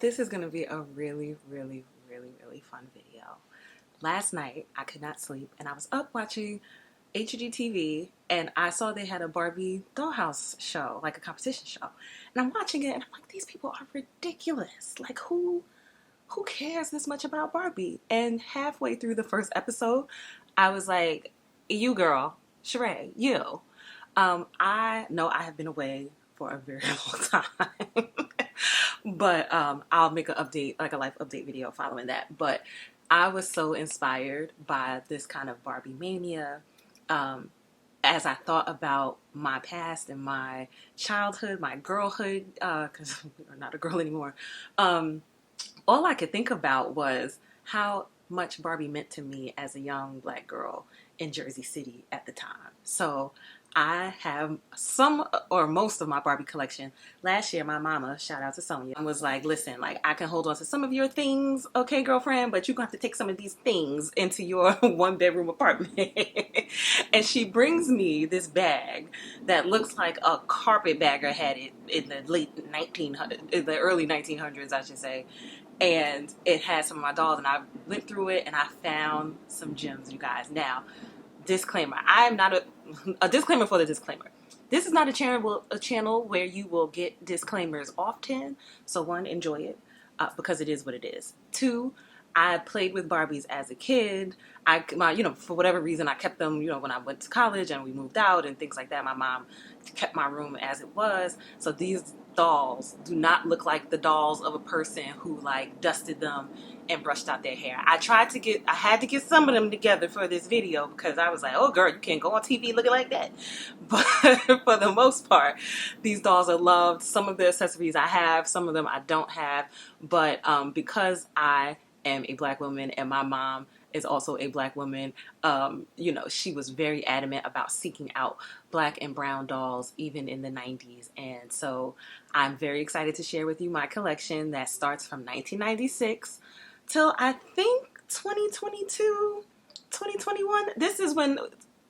This is going to be a really, really, really, really fun video. Last night, I could not sleep, and I was up watching HGTV, and I saw they had a Barbie dollhouse show, like a competition show. And I'm watching it, and I'm like, these people are ridiculous. Like, who cares this much about Barbie? And halfway through the first episode, I was like, you girl, Sheree, you. I know I have been away for a very long time. But I'll make an update, like a life update video following that. But I was so inspired by this kind of Barbie mania. Um, as I thought about my past and my childhood, my girlhood, because I'm not a girl anymore, all I could think about was how much Barbie meant to me as a young black girl in Jersey City at the time. So I have some or most of my Barbie collection. Last year, my mama, shout out to Sonia, was like, listen, like I can hold on to some of your things, okay, girlfriend, but you're going to have to take some of these things into your one bedroom apartment. And she brings me this bag that looks like a carpetbagger had it in the in the early 1900s, I should say. And it had some of my dolls, and I went through it and I found some gems, you guys. Now, disclaimer, I am not a disclaimer for the disclaimer. This is not a channel where you will get disclaimers often. So one, enjoy it because it is what it is. Two, I played with Barbies as a kid. For whatever reason, I kept them, when I went to college and we moved out and things like that. My mom kept my room as it was. So these dolls do not look like the dolls of a person who like dusted them and brushed out their hair. I had to get some of them together for this video because I was like, oh girl, you can't go on TV looking like that. But for the most part, these dolls are loved. Some of the accessories I have, some of them I don't have. But because I am a black woman and my mom is also a black woman, she was very adamant about seeking out black and brown dolls even in the 90s. And so I'm very excited to share with you my collection that starts from 1996 till I think 2022, 2021. This is when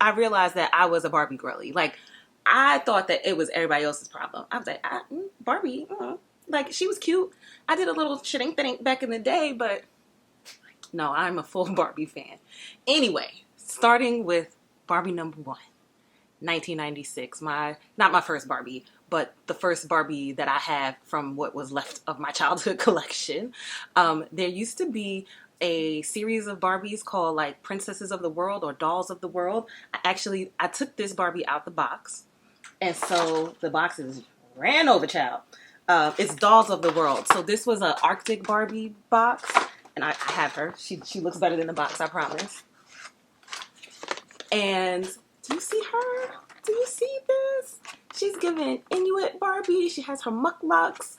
I realized that I was a Barbie girly. Like, I thought that it was everybody else's problem. I was like, Barbie, like, she was cute. I did a little shitting back in the day, but no, I'm a full Barbie fan. Anyway, starting with Barbie number one, 1996. Not my first Barbie, but the first Barbie that I have from what was left of my childhood collection. There used to be a series of Barbies called like Princesses of the World or Dolls of the World. I took this Barbie out the box, and so the boxes ran over, child. It's Dolls of the World. So this was an Arctic Barbie box, and I have her. She looks better than the box, I promise. And do you see her? Do you see this? She's giving Inuit Barbie. She has her mucklucks.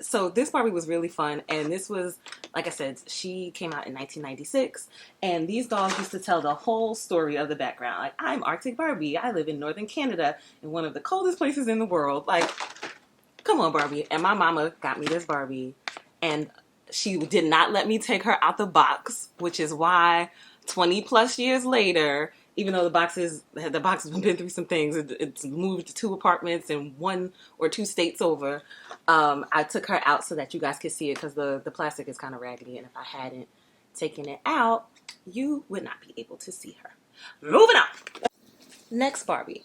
So this Barbie was really fun. And this was, like I said, she came out in 1996. And these dolls used to tell the whole story of the background. Like, I'm Arctic Barbie. I live in northern Canada in one of the coldest places in the world. Like, come on, Barbie. And my mama got me this Barbie. And she did not let me take her out the box, which is why 20 plus years later, even though the box has been through some things, it's moved to 2 apartments and 1 or 2 states over. I took her out so that you guys could see it because the plastic is kind of raggedy, and if I hadn't taken it out, you would not be able to see her. Moving on. Next Barbie.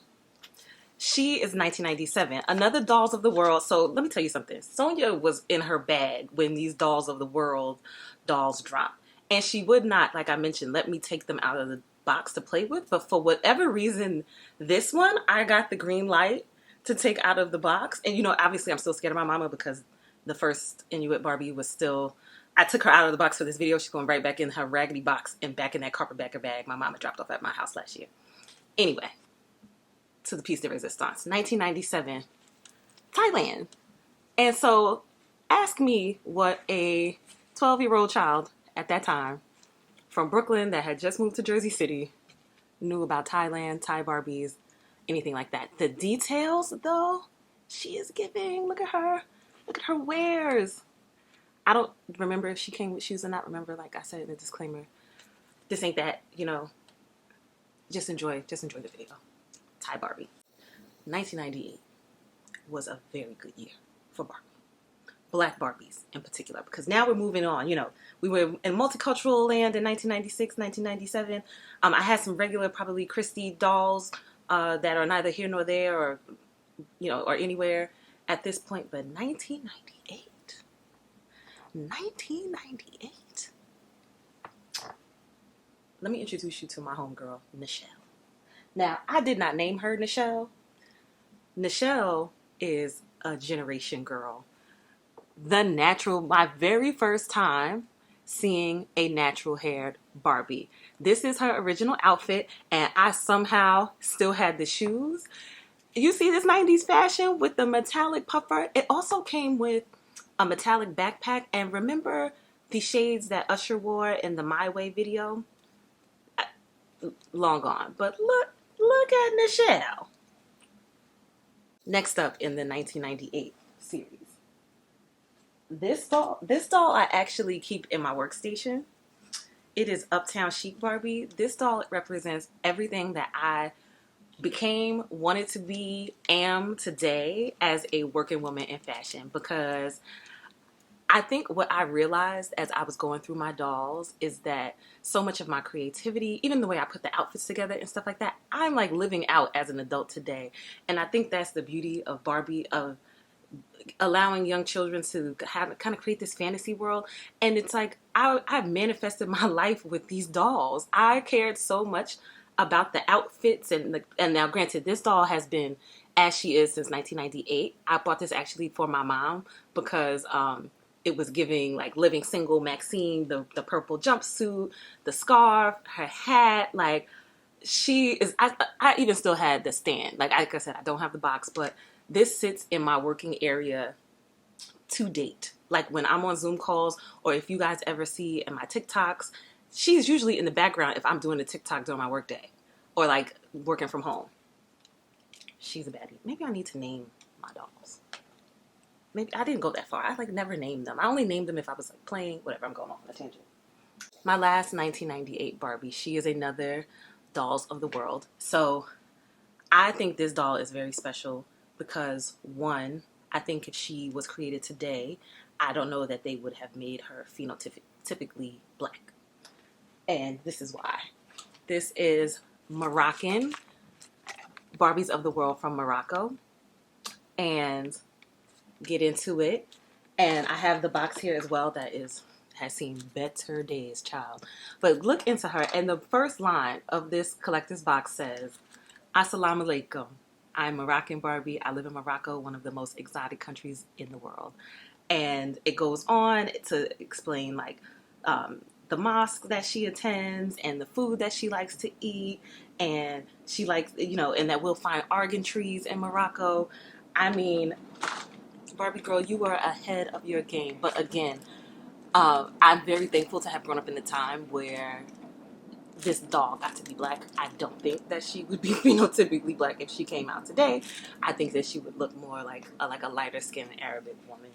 She is 1997. Another Dolls of the World. So let me tell you something. Sonia was in her bag when these Dolls of the World dolls dropped. And she would not, like I mentioned, let me take them out of the box to play with. But for whatever reason, this one, I got the green light to take out of the box. And, obviously I'm still scared of my mama because the first Inuit Barbie was still... I took her out of the box for this video. She's going right back in her raggedy box and back in that carpetbagger bag my mama dropped off at my house last year. Anyway, to the piece de resistance. 1997, Thailand. And so ask me what a 12-year-old child at that time from Brooklyn that had just moved to Jersey City knew about Thailand, Thai Barbies, anything like that. The details, though, she is giving. Look at her. Look at her wares. I don't remember if she came with shoes or not. Remember, like I said in the disclaimer, this ain't that, just enjoy the video. Thai Barbie. 1998 was a very good year for Barbie. Black Barbies in particular, because now we're moving on. You know, we were in multicultural land in 1996, 1997. I had some regular, probably Christie dolls that are neither here nor there, or or anywhere at this point. But 1998. Let me introduce you to my homegirl, Nichelle. Now, I did not name her Nichelle. Nichelle is a generation girl. My very first time seeing a natural haired Barbie. This is her original outfit, and I somehow still had the shoes. You see this 90s fashion with the metallic puffer? It also came with a metallic backpack, and remember the shades that Usher wore in the My Way video? Long gone, but look at Nichelle. Next up in the 1998 series. This doll I actually keep in my workstation. It is Uptown Chic Barbie. This doll represents everything that I became, wanted to be, am today as a working woman in fashion, because I think what I realized as I was going through my dolls is that so much of my creativity, even the way I put the outfits together and stuff like that, I'm like living out as an adult today. And I think that's the beauty of Barbie, of allowing young children to kind of create this fantasy world. And it's like I've manifested my life with these dolls. I cared so much about the outfits, and now granted, this doll has been as she is since 1998. I bought this actually for my mom because it was giving like living single Maxine, the purple jumpsuit, the scarf, her hat. Like, she is, I even still had the stand. Like I said, I don't have the box, but this sits in my working area to date. Like when I'm on Zoom calls, or if you guys ever see in my TikToks, she's usually in the background if I'm doing a TikTok during my workday or like working from home. She's a baddie. Maybe I need to name my dolls. Maybe I didn't go that far. I like never named them. I only named them if I was like playing, whatever. I'm going off on a tangent. My last 1998 Barbie, she is another Dolls of the World. So I think this doll is very special because, one, I think if she was created today, I don't know that they would have made her phenotypically black. And this is why. This is Moroccan Barbies of the World from Morocco. And get into it. And I have the box here as well that has seen better days, child. But look into her. And the first line of this collector's box says, Assalamu alaikum. I'm Moroccan Barbie. I live in Morocco, one of the most exotic countries in the world. And it goes on to explain like the mosque that she attends and the food that she likes to eat. And she likes, and that we'll find argan trees in Morocco. I mean, Barbie girl, you are ahead of your game. But again, I'm very thankful to have grown up in the time where this doll got to be black. I don't think that she would be phenotypically black if she came out today. I think that she would look more like a lighter skinned Arabic woman,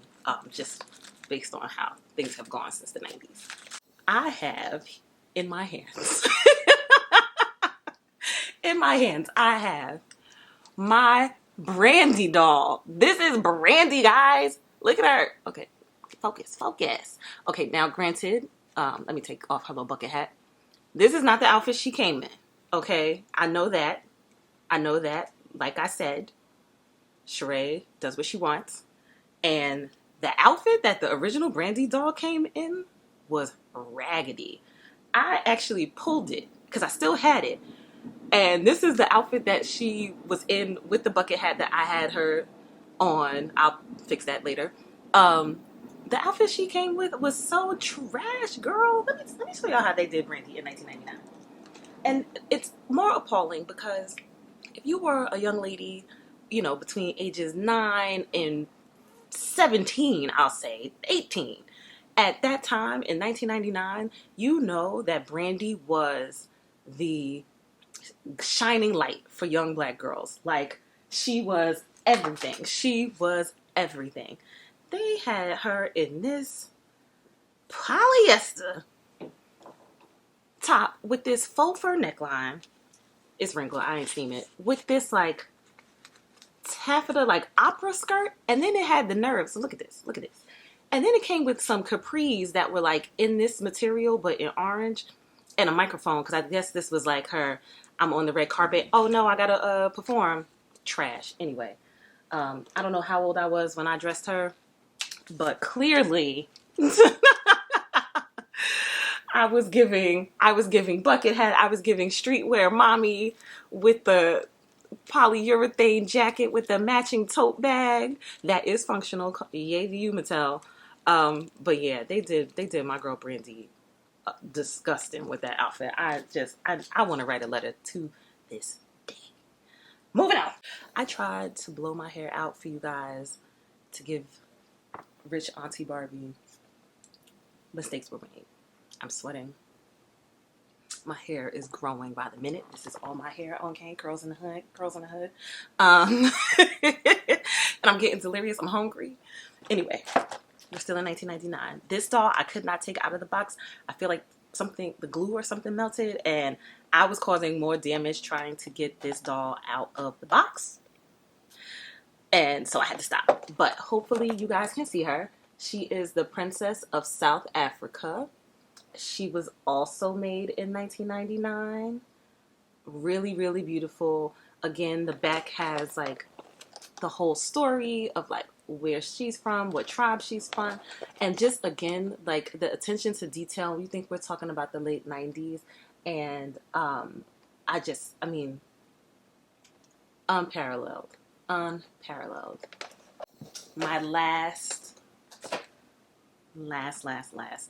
just based on how things have gone since the 90s. I have in my hands, I have my Brandy doll. This is Brandy, guys. Look at her. Okay, focus. Okay, now granted, let me take off her little bucket hat. This is not the outfit she came in, okay? I know that. Like I said, Sheree does what she wants. And the outfit that the original Brandy doll came in was raggedy. I actually pulled it because I still had it. And this is the outfit that she was in with the bucket hat that I had her on. I'll fix that later. The outfit she came with was so trash, girl. Let me show y'all how they did Brandy in 1999. And it's more appalling because if you were a young lady, between ages 9 and 17, I'll say 18, at that time in 1999, you know that Brandy was the shining light for young black girls. Like, she was everything. They had her in this polyester top with this faux fur neckline. It's wrinkled. I ain't seen it. With this like taffeta like opera skirt, and then it had the nerve. So look at this. And then it came with some capris that were like in this material, but in orange, and a microphone. Because I guess this was like her, I'm on the red carpet. Oh no, I gotta perform. Trash. Anyway, I don't know how old I was when I dressed her, but clearly I was giving bucket hat. I was giving streetwear mommy with the polyurethane jacket with the matching tote bag that is functional. Yay to you, Mattel. But yeah, they did my girl Brandy disgusting with that outfit. I want to write a letter to this day. Moving on. I tried to blow my hair out for you guys to give rich Auntie Barbie. Mistakes were made. I'm sweating. My hair is growing by the minute. This is all my hair. Okay, curls in the hood. Curls in the hood. And I'm getting delirious. I'm hungry. Anyway, we're still in 1999. This doll I could not take out of the box. I feel like the glue or something melted, and I was causing more damage trying to get this doll out of the box. And so I had to stop. But hopefully you guys can see her. She is the Princess of South Africa. She was also made in 1999. Really, really beautiful. Again, the back has like the whole story of like where she's from, what tribe she's from, and just again like the attention to detail. You think we're talking about the late 90s, and I mean, unparalleled. My last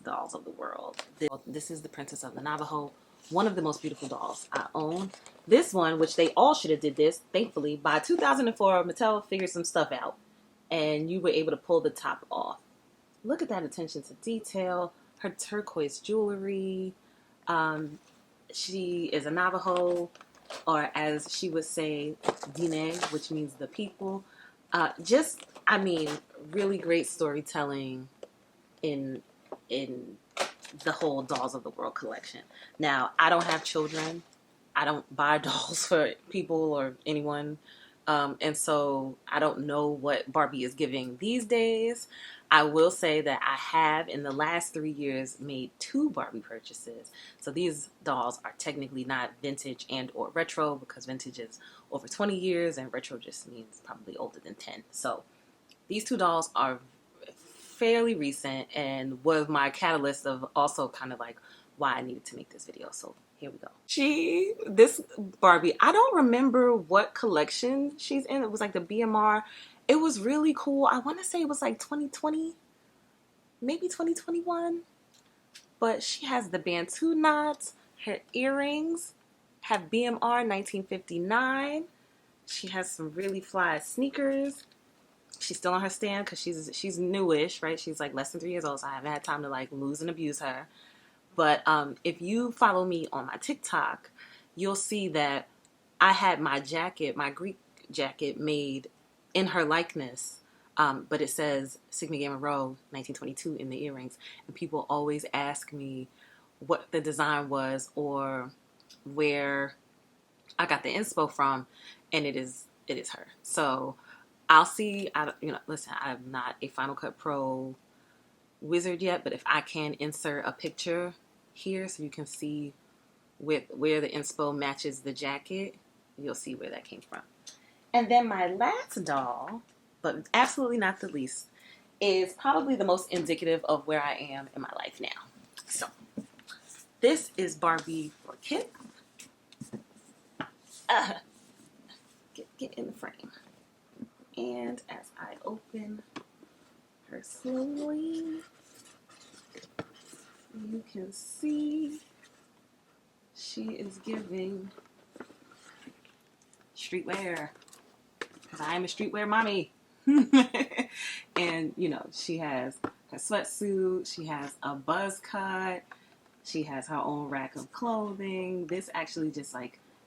dolls of the world. This is the Princess of the Navajo. One of the most beautiful dolls I own. This one, which they all should have did this, thankfully, by 2004, Mattel figured some stuff out, and you were able to pull the top off. Look at that attention to detail. Her turquoise jewelry. She is a Navajo, or as she would say, Dine, which means the people. Really great storytelling in the whole Dolls of the World collection. Now, I don't have children. I don't buy dolls for people or anyone. And so I don't know what Barbie is giving these days. I will say that I have, in the last 3 years, made 2 Barbie purchases. So these dolls are technically not vintage and or retro, because vintage is over 20 years and retro just means probably older than 10. So these 2 dolls are fairly recent and was my catalyst of also kind of like why I needed to make this video. So here we go. This Barbie, I don't remember what collection she's in. It was like the BMR. It was really cool. I want to say it was like 2020, maybe 2021. But she has the Bantu knots. Her earrings have BMR 1959. She has some really fly sneakers. She's still on her stand because she's newish, right? She's like less than 3 years old, so I haven't had time to like lose and abuse her. But if you follow me on my TikTok, you'll see that I had my jacket, my Greek jacket, made in her likeness. But it says Sigma Gamma Rho 1922 in the earrings. And people always ask me what the design was or where I got the inspo from. And it is her. So I'll see. Listen, I'm not a Final Cut Pro wizard yet, but if I can insert a picture here so you can see where the inspo matches the jacket, you'll see where that came from. And then my last doll, but absolutely not the least, is probably the most indicative of where I am in my life now. So this is Barbie for Kith. Get in the frame. And as I open her slowly, you can see she is giving streetwear. Because I am a streetwear mommy. And, she has her sweatsuit. She has a buzz cut. She has her own rack of clothing. This actually just,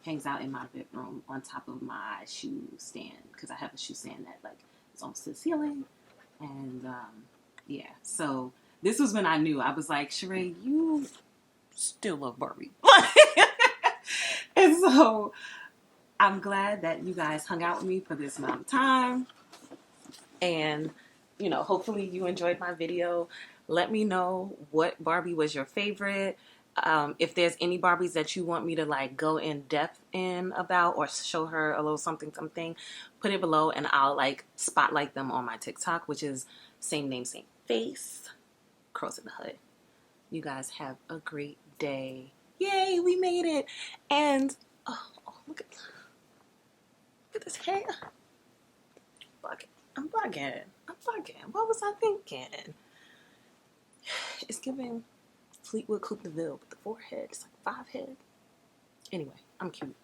hangs out in my bedroom on top of my shoe stand. Because I have a shoe stand that, is almost to the ceiling. And, yeah. So, this was when I knew. I was like, Sheree, you still love Barbie. And so, I'm glad that you guys hung out with me for this amount of time. And hopefully you enjoyed my video. Let me know what Barbie was your favorite. If there's any Barbies that you want me to like go in depth in about or show her a little something, put it below and I'll like spotlight them on my TikTok, which is same name, same face, Crows in the Hood. You guys have a great day. Yay, we made it. And, look at this hair. I'm bugging. What was I thinking? It's giving Fleetwood Coupe de Ville with the forehead. It's like 5 head. Anyway, I'm cute.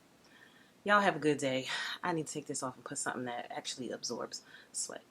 Y'all have a good day. I need to take this off and put something that actually absorbs sweat.